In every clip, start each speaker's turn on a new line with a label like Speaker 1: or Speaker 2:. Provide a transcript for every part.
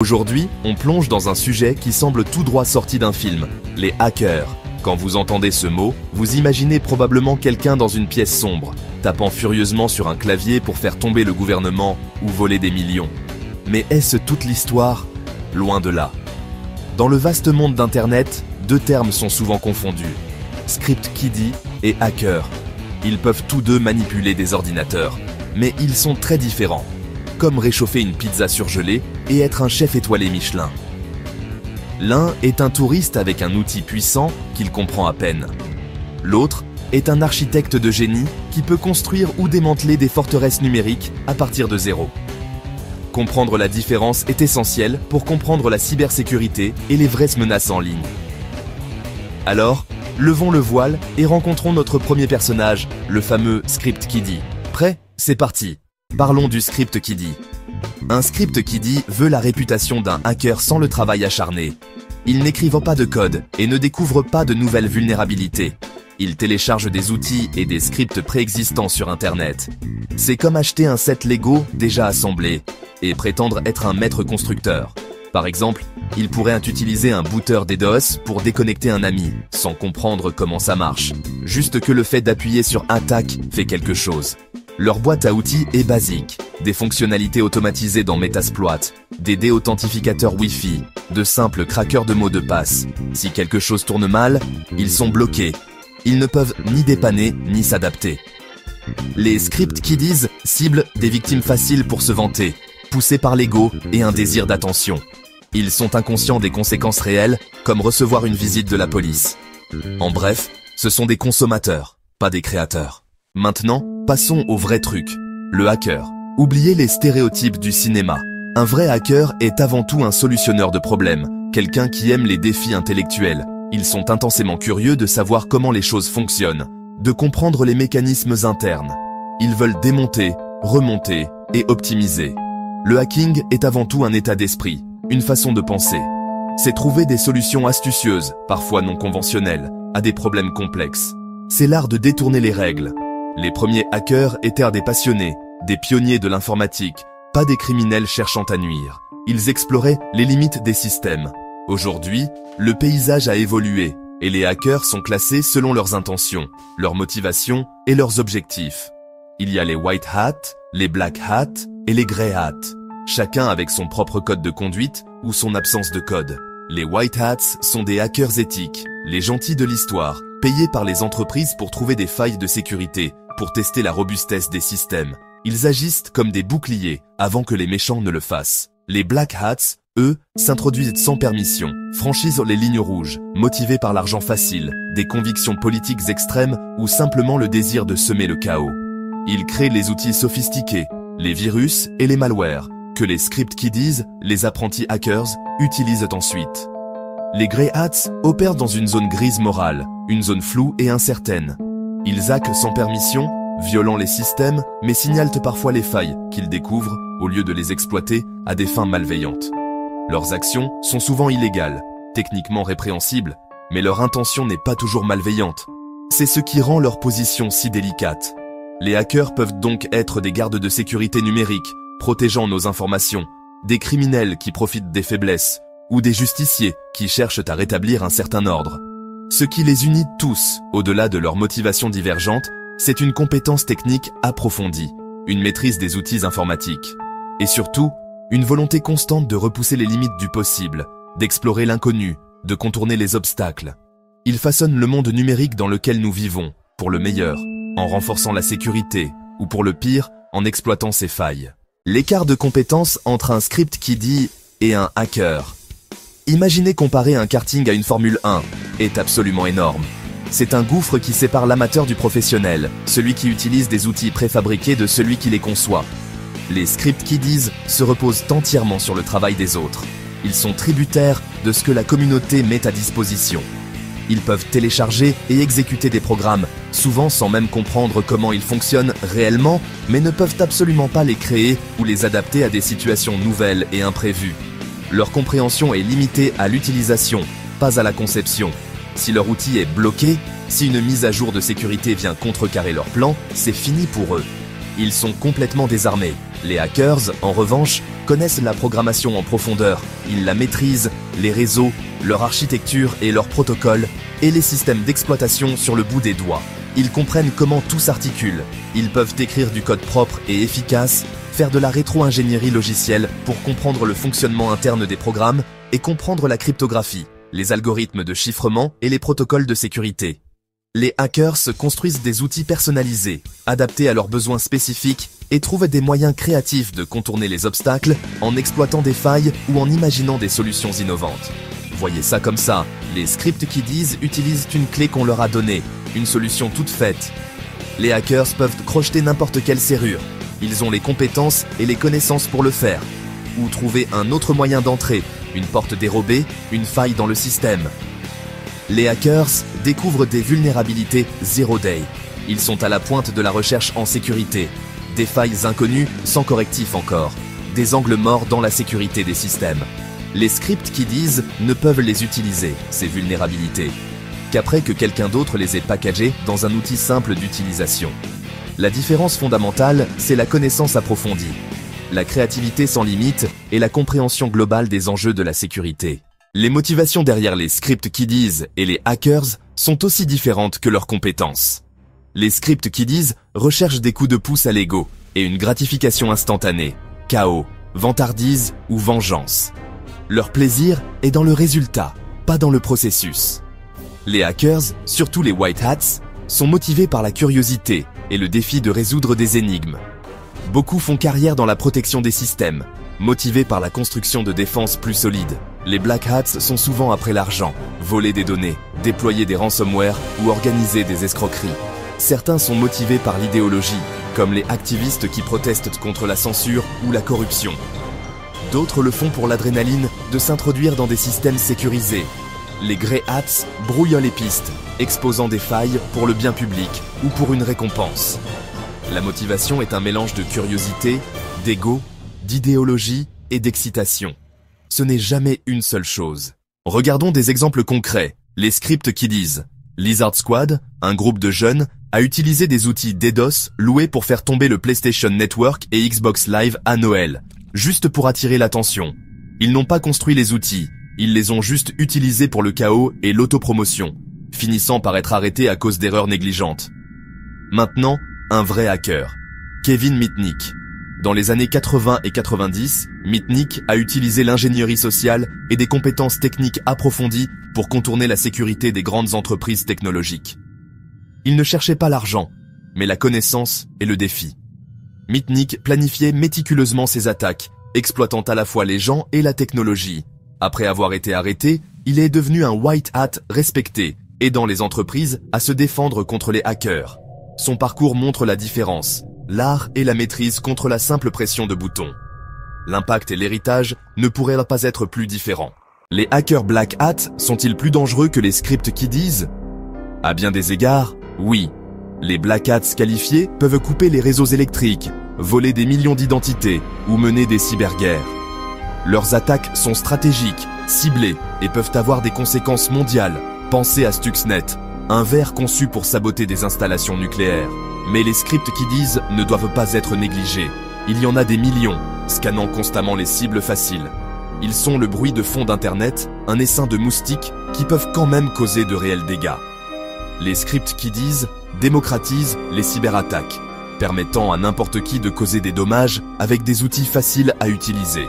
Speaker 1: Aujourd'hui, on plonge dans un sujet qui semble tout droit sorti d'un film, les hackers. Quand vous entendez ce mot, vous imaginez probablement quelqu'un dans une pièce sombre, tapant furieusement sur un clavier pour faire tomber le gouvernement ou voler des millions. Mais est-ce toute l'histoire? Loin de là. Dans le vaste monde d'Internet, deux termes sont souvent confondus, script kiddie et hacker. Ils peuvent tous deux manipuler des ordinateurs, mais ils sont très différents. Comme réchauffer une pizza surgelée et être un chef étoilé Michelin. L'un est un touriste avec un outil puissant qu'il comprend à peine. L'autre est un architecte de génie qui peut construire ou démanteler des forteresses numériques à partir de zéro. Comprendre la différence est essentiel pour comprendre la cybersécurité et les vraies menaces en ligne. Alors, levons le voile et rencontrons notre premier personnage, le fameux Script Kiddie. Prêt? C'est parti! Parlons du Script Kiddie. Un Script Kiddie veut la réputation d'un hacker sans le travail acharné. Il n'écrivent pas de code et ne découvre pas de nouvelles vulnérabilités. Il télécharge des outils et des scripts préexistants sur Internet. C'est comme acheter un set Lego déjà assemblé et prétendre être un maître constructeur. Par exemple, il pourrait utiliser un booter DDoS pour déconnecter un ami, sans comprendre comment ça marche. Juste que le fait d'appuyer sur Attaque fait quelque chose. Leur boîte à outils est basique, des fonctionnalités automatisées dans Metasploit, des déauthentificateurs Wi-Fi, de simples craqueurs de mots de passe. Si quelque chose tourne mal, ils sont bloqués. Ils ne peuvent ni dépanner ni s'adapter. Les Script Kiddies ciblent des victimes faciles pour se vanter, poussés par l'ego et un désir d'attention. Ils sont inconscients des conséquences réelles, comme recevoir une visite de la police. En bref, ce sont des consommateurs, pas des créateurs. Maintenant, passons au vrai truc, le hacker. Oubliez les stéréotypes du cinéma. Un vrai hacker est avant tout un solutionneur de problèmes, quelqu'un qui aime les défis intellectuels. Ils sont intensément curieux de savoir comment les choses fonctionnent, de comprendre les mécanismes internes. Ils veulent démonter, remonter et optimiser. Le hacking est avant tout un état d'esprit, une façon de penser. C'est trouver des solutions astucieuses, parfois non conventionnelles, à des problèmes complexes. C'est l'art de détourner les règles. Les premiers hackers étaient des passionnés, des pionniers de l'informatique, pas des criminels cherchant à nuire. Ils exploraient les limites des systèmes. Aujourd'hui, le paysage a évolué et les hackers sont classés selon leurs intentions, leurs motivations et leurs objectifs. Il y a les white hats, les black hats et les grey hats, chacun avec son propre code de conduite ou son absence de code. Les white hats sont des hackers éthiques, les gentils de l'histoire, payés par les entreprises pour trouver des failles de sécurité, pour tester la robustesse des systèmes. Ils agissent comme des boucliers avant que les méchants ne le fassent. Les black hats, eux, s'introduisent sans permission, franchissent les lignes rouges, motivés par l'argent facile, des convictions politiques extrêmes ou simplement le désir de semer le chaos. Ils créent les outils sophistiqués, les virus et les malwares, que les Script Kiddies, les apprentis hackers, utilisent ensuite. Les grey hats opèrent dans une zone grise morale, une zone floue et incertaine. Ils hackent sans permission, violant les systèmes, mais signalent parfois les failles qu'ils découvrent, au lieu de les exploiter à des fins malveillantes. Leurs actions sont souvent illégales, techniquement répréhensibles, mais leur intention n'est pas toujours malveillante. C'est ce qui rend leur position si délicate. Les hackers peuvent donc être des gardes de sécurité numérique, protégeant nos informations, des criminels qui profitent des faiblesses, ou des justiciers qui cherchent à rétablir un certain ordre. Ce qui les unit tous, au-delà de leurs motivations divergentes, c'est une compétence technique approfondie, une maîtrise des outils informatiques, et surtout, une volonté constante de repousser les limites du possible, d'explorer l'inconnu, de contourner les obstacles. Ils façonnent le monde numérique dans lequel nous vivons, pour le meilleur, en renforçant la sécurité, ou pour le pire, en exploitant ses failles. L'écart de compétences entre un Script Kiddie et un hacker. Imaginez comparer un karting à une Formule 1, est absolument énorme. C'est un gouffre qui sépare l'amateur du professionnel, celui qui utilise des outils préfabriqués de celui qui les conçoit. Les Script Kiddies se reposent entièrement sur le travail des autres. Ils sont tributaires de ce que la communauté met à disposition. Ils peuvent télécharger et exécuter des programmes, souvent sans même comprendre comment ils fonctionnent réellement, mais ne peuvent absolument pas les créer ou les adapter à des situations nouvelles et imprévues. Leur compréhension est limitée à l'utilisation, pas à la conception. Si leur outil est bloqué, si une mise à jour de sécurité vient contrecarrer leur plan, c'est fini pour eux. Ils sont complètement désarmés. Les hackers, en revanche, connaissent la programmation en profondeur. Ils la maîtrisent, les réseaux, leur architecture et leurs protocoles, et les systèmes d'exploitation sur le bout des doigts. Ils comprennent comment tout s'articule. Ils peuvent écrire du code propre et efficace, faire de la rétro-ingénierie logicielle pour comprendre le fonctionnement interne des programmes et comprendre la cryptographie, les algorithmes de chiffrement et les protocoles de sécurité. Les hackers construisent des outils personnalisés, adaptés à leurs besoins spécifiques et trouvent des moyens créatifs de contourner les obstacles en exploitant des failles ou en imaginant des solutions innovantes. Voyez ça comme ça, les script kiddies utilisent une clé qu'on leur a donnée, une solution toute faite. Les hackers peuvent crocheter n'importe quelle serrure. Ils ont les compétences et les connaissances pour le faire. Ou trouver un autre moyen d'entrée, une porte dérobée, une faille dans le système. Les hackers découvrent des vulnérabilités zero day. Ils sont à la pointe de la recherche en sécurité. Des failles inconnues sans correctif encore. Des angles morts dans la sécurité des systèmes. Les script kiddies ne peuvent les utiliser, ces vulnérabilités, qu'après que quelqu'un d'autre les ait packagées dans un outil simple d'utilisation. La différence fondamentale, c'est la connaissance approfondie, la créativité sans limite et la compréhension globale des enjeux de la sécurité. Les motivations derrière les script kiddies et les hackers sont aussi différentes que leurs compétences. Les script kiddies recherchent des coups de pouce à l'ego et une gratification instantanée, chaos, vantardise ou vengeance. Leur plaisir est dans le résultat, pas dans le processus. Les hackers, surtout les white hats, sont motivés par la curiosité et le défi de résoudre des énigmes. Beaucoup font carrière dans la protection des systèmes, motivés par la construction de défenses plus solides. Les black hats sont souvent après l'argent, voler des données, déployer des ransomware ou organiser des escroqueries. Certains sont motivés par l'idéologie, comme les activistes qui protestent contre la censure ou la corruption. D'autres le font pour l'adrénaline de s'introduire dans des systèmes sécurisés. Les grey hats brouillent les pistes, exposant des failles pour le bien public ou pour une récompense. La motivation est un mélange de curiosité, d'ego, d'idéologie et d'excitation. Ce n'est jamais une seule chose. Regardons des exemples concrets. Les script kiddies. Lizard Squad, un groupe de jeunes, a utilisé des outils DDoS loués pour faire tomber le PlayStation Network et Xbox Live à Noël, juste pour attirer l'attention. Ils n'ont pas construit les outils, ils les ont juste utilisés pour le chaos et l'autopromotion, finissant par être arrêtés à cause d'erreurs négligentes. Maintenant, un vrai hacker. Kevin Mitnick. Dans les années 80 et 90, Mitnick a utilisé l'ingénierie sociale et des compétences techniques approfondies pour contourner la sécurité des grandes entreprises technologiques. Il ne cherchait pas l'argent, mais la connaissance et le défi. Mitnick planifiait méticuleusement ses attaques, exploitant à la fois les gens et la technologie. Après avoir été arrêté, il est devenu un white hat respecté, aidant les entreprises à se défendre contre les hackers. Son parcours montre la différence, l'art et la maîtrise contre la simple pression de boutons. L'impact et l'héritage ne pourraient pas être plus différents. Les hackers black hat sont-ils plus dangereux que les script kiddies? À bien des égards, oui. Les black hats qualifiés peuvent couper les réseaux électriques, voler des millions d'identités ou mener des cyberguerres. Leurs attaques sont stratégiques, ciblées et peuvent avoir des conséquences mondiales. Pensez à Stuxnet, un ver conçu pour saboter des installations nucléaires. Mais les script kiddies ne doivent pas être négligés. Il y en a des millions, scannant constamment les cibles faciles. Ils sont le bruit de fond d'Internet, un essaim de moustiques qui peuvent quand même causer de réels dégâts. Les script kiddies démocratisent les cyberattaques, permettant à n'importe qui de causer des dommages avec des outils faciles à utiliser.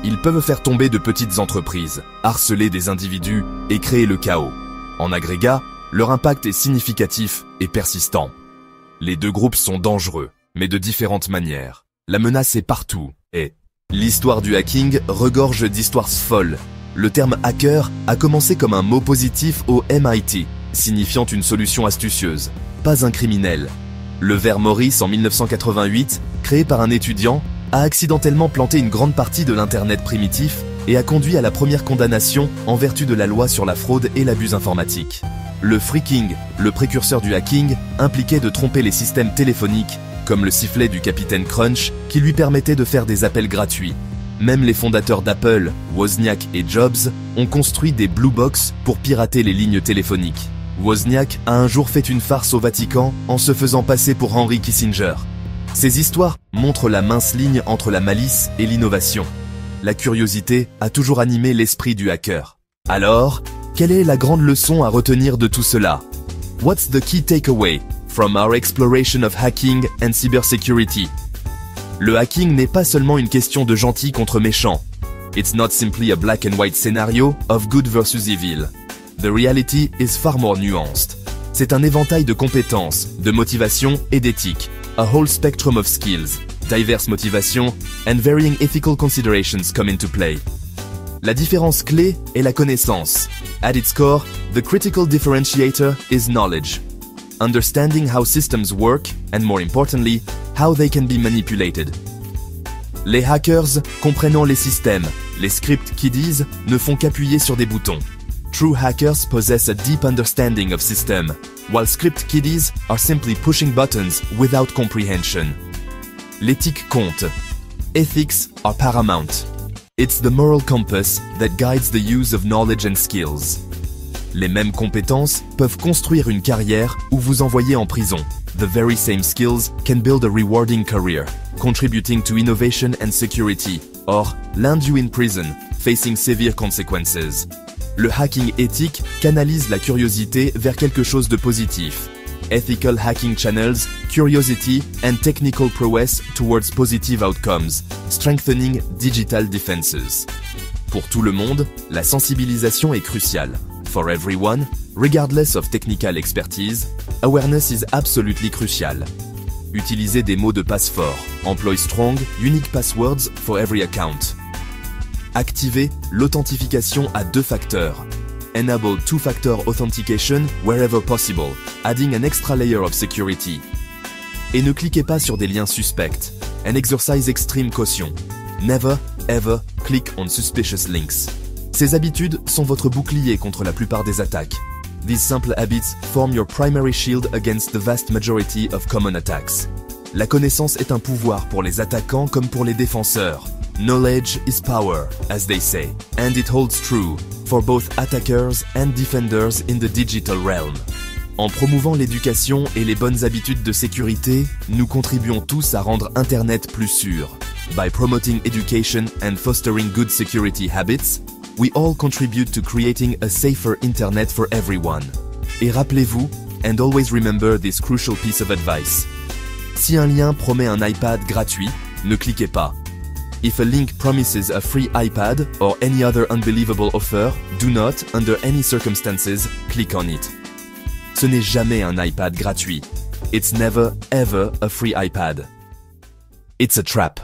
Speaker 1: Ils peuvent faire tomber de petites entreprises, harceler des individus et créer le chaos. En agrégat, leur impact est significatif et persistant. Les deux groupes sont dangereux, mais de différentes manières. La menace est partout, et l'histoire du hacking regorge d'histoires folles. Le terme hacker a commencé comme un mot positif au MIT, signifiant une solution astucieuse, pas un criminel. Le ver Morris en 1988, créé par un étudiant, a accidentellement planté une grande partie de l'Internet primitif et a conduit à la première condamnation en vertu de la loi sur la fraude et l'abus informatique. Le phreaking, le précurseur du hacking, impliquait de tromper les systèmes téléphoniques, comme le sifflet du capitaine Crunch, qui lui permettait de faire des appels gratuits. Même les fondateurs d'Apple, Wozniak et Jobs, ont construit des Blue Box pour pirater les lignes téléphoniques. Wozniak a un jour fait une farce au Vatican en se faisant passer pour Henry Kissinger. Ces histoires montrent la mince ligne entre la malice et l'innovation. la curiosité a toujours animé l'esprit du hacker. Alors, quelle est la grande leçon à retenir de tout cela? What's the key takeaway from our exploration of hacking and cybersecurity? Le hacking n'est pas seulement une question de gentil contre méchant. It's not simply a black and white scenario of good versus evil. The reality is far more nuanced. C'est un éventail de compétences, de motivations et d'éthique. A whole spectrum of skills, diverses motivations, and varying ethical considerations come into play. La différence clé est la connaissance. At its core, the critical differentiator is knowledge. Understanding how systems work, and more importantly, how they can be manipulated. Les hackers, comprenant les systèmes, les script kiddies, ne font qu'appuyer sur des boutons. True hackers possess a deep understanding of system, while script kiddies are simply pushing buttons without comprehension. L'éthique compte. Ethics are paramount. It's the moral compass that guides the use of knowledge and skills. Les mêmes compétences peuvent construire une carrière ou vous envoyer en prison. The very same skills can build a rewarding career, contributing to innovation and security, or land you in prison, facing severe consequences. Le hacking éthique canalise la curiosité vers quelque chose de positif. Ethical hacking channels curiosity and technical prowess towards positive outcomes, strengthening digital defenses. Pour tout le monde, la sensibilisation est cruciale. For everyone, regardless of technical expertise, awareness is absolutely crucial. Utilisez des mots de passe forts. Employ strong, unique passwords for every account. Activez l'authentification à 2 facteurs. Enable two-factor authentication wherever possible, adding an extra layer of security. Et ne cliquez pas sur des liens suspects. And exercise extreme caution. Never, ever click on suspicious links. Ces habitudes sont votre bouclier contre la plupart des attaques. These simple habits form your primary shield against the vast majority of common attacks. La connaissance est un pouvoir pour les attaquants comme pour les défenseurs. Knowledge is power, as they say, and it holds true for both attackers and defenders in the digital realm. En promouvant l'éducation et les bonnes habitudes de sécurité, nous contribuons tous à rendre Internet plus sûr. By promoting education and fostering good security habits, we all contribute to creating a safer Internet for everyone. Et rappelez-vous, and always remember this crucial piece of advice. Si un lien promet un iPad gratuit, ne cliquez pas. If a link promises a free iPad or any other unbelievable offer, do not, under any circumstances, click on it. Ce n'est jamais un iPad gratuit. It's never, ever a free iPad. It's a trap.